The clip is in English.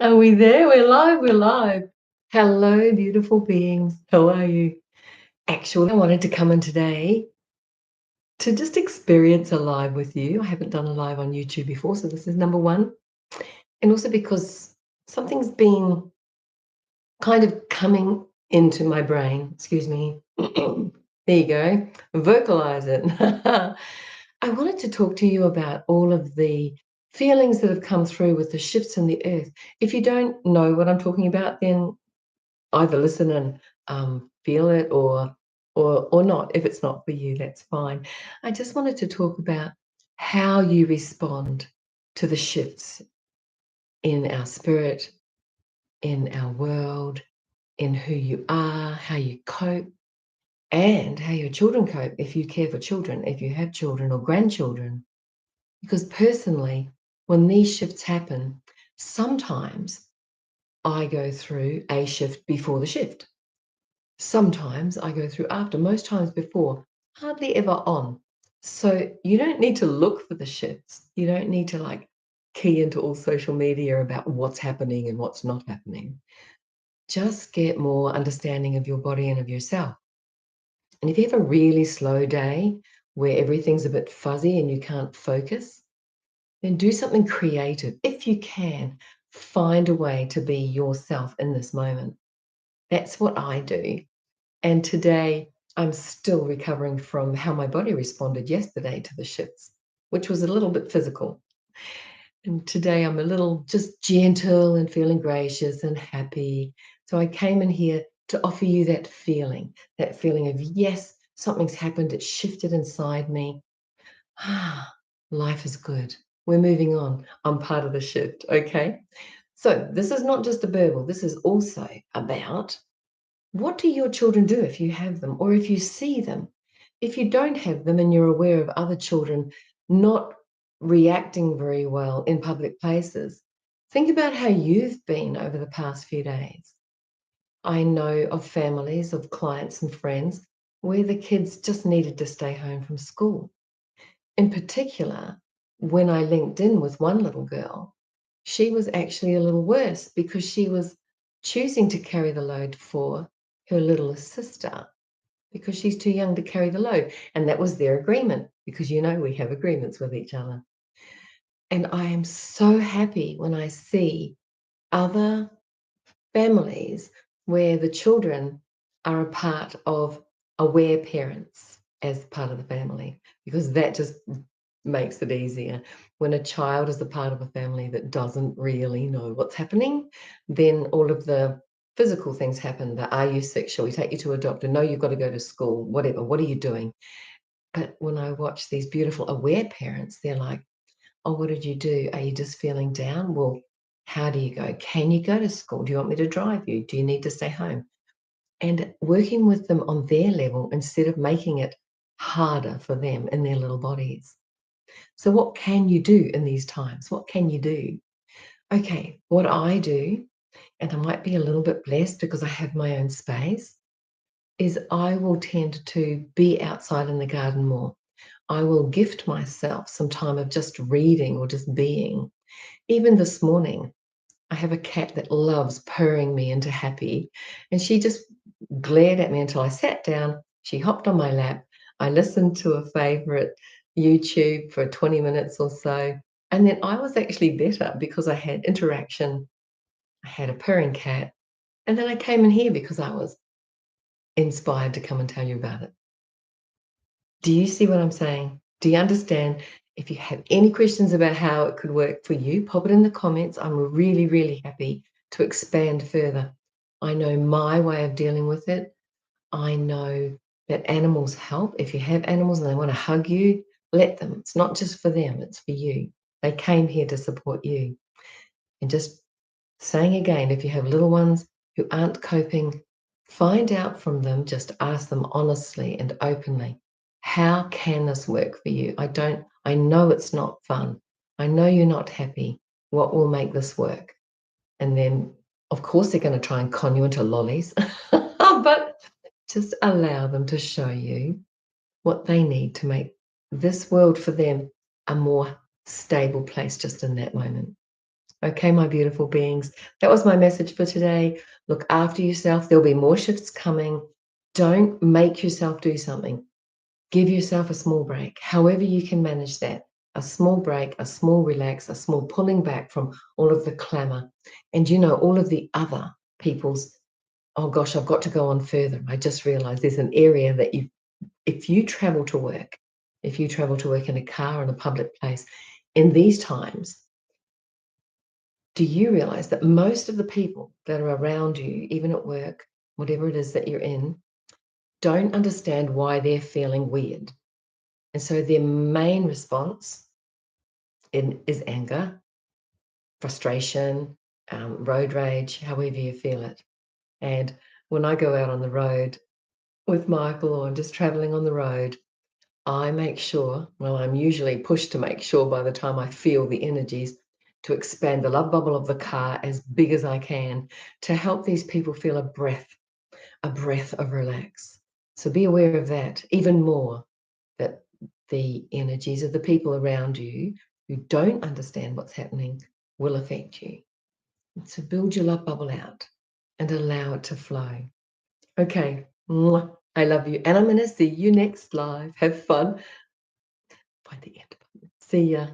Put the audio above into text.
Are we there? We're live, we're live. Hello, beautiful beings. How are you? Actually, I wanted to come in today to just experience a live with you. I haven't done a live on YouTube before, so this is number one. And also because something's been kind of coming into my brain. Excuse me. There you go. Vocalize it. I wanted to talk to you about all of the feelings that have come through with the shifts in the earth. If you don't know what I'm talking about, then either listen and feel it or not. If it's not for you, that's fine. I just wanted to talk about how you respond to the shifts in our spirit, in our world, in who you are, how you cope, and how your children cope if you care for children, if you have children or grandchildren. Because personally, when these shifts happen, sometimes I go through a shift before the shift. Sometimes I go through after, most times before, hardly ever on. So you don't need to look for the shifts. You don't need to like key into all social media about what's happening and what's not happening. Just get more understanding of your body and of yourself. And if you have a really slow day where everything's a bit fuzzy and you can't focus, then do something creative. If you can, find a way to be yourself in this moment. That's what I do. And today, I'm still recovering from how my body responded yesterday to the shifts, which was a little bit physical. And today, I'm a little just gentle and feeling gracious and happy. So I came in here to offer you that feeling of, yes, something's happened, it shifted inside me. Ah, life is good. We're moving on. I'm part of the shift, okay? So this is not just a verbal, this is also about what do your children do if you have them or if you see them? If you don't have them and you're aware of other children not reacting very well in public places, think about how you've been over the past few days. I know of families, of clients and friends where the kids just needed to stay home from school. In particular, when I linked in with one little girl, she was actually a little worse because she was choosing to carry the load for her little sister because she's too young to carry the load. And that was their agreement because we have agreements with each other. And I am so happy when I see other families where the children are a part of aware parents as part of the family, because that just makes it easier. When a child is a part of a family that doesn't really know what's happening, then all of the physical things happen. Are you sick? Shall we take you to a doctor? No, you've got to go to school, whatever. What are you doing? But when I watch these beautiful aware parents, they're like, oh, what did you do? Are you just feeling down? Well, how do you go? Can you go to school? Do you want me to drive you? Do you need to stay home? And working with them on their level instead of making it harder for them in their little bodies. So what can you do in these times? What can you do? Okay, what I do, and I might be a little bit blessed because I have my own space, is I will tend to be outside in the garden more. I will gift myself some time of just reading or just being. Even this morning, I have a cat that loves purring me into happy, and she just glared at me until I sat down. She hopped on my lap. I listened to a favorite YouTube for 20 minutes or so, and then I was actually better because I had interaction. I had a purring cat, and then I came in here because I was inspired to come and tell you about it. Do you see what I'm saying? Do you understand? If you have any questions about how it could work for you, pop it in the comments. I'm really, really happy to expand further. I know my way of dealing with it. I know that animals help. If you have animals and they want to hug you, let them. It's not just for them, it's for you. They came here to support you. And just saying again, if you have little ones who aren't coping, find out from them, just ask them honestly and openly, how can this work for you? I know it's not fun. I know you're not happy. What will make this work? And then, of course, they're going to try and con you into lollies, but just allow them to show you what they need to make this world for them a more stable place just in that moment. Okay, my beautiful beings. That was my message for today. Look after yourself. There'll be more shifts coming. Don't make yourself do something. Give yourself a small break, however you can manage that. A small break, a small relax, a small pulling back from all of the clamour. And all of the other people's, oh gosh, I've got to go on further. I just realised there's an area that if you travel to work, if you travel to work in a car in a public place, in these times, do you realise that most of the people that are around you, even at work, whatever it is that you're in, don't understand why they're feeling weird? And so their main response is anger, frustration, road rage, however you feel it. And when I go out on the road with Michael or I'm just traveling on the road, I make sure, well, I'm usually pushed to make sure by the time I feel the energies to expand the love bubble of the car as big as I can to help these people feel a breath of relax. So be aware of that even more, that the energies of the people around you who don't understand what's happening will affect you. So build your love bubble out and allow it to flow. Okay. Mwah. I love you. And I'm going to see you next live. Have fun. By the end. See ya.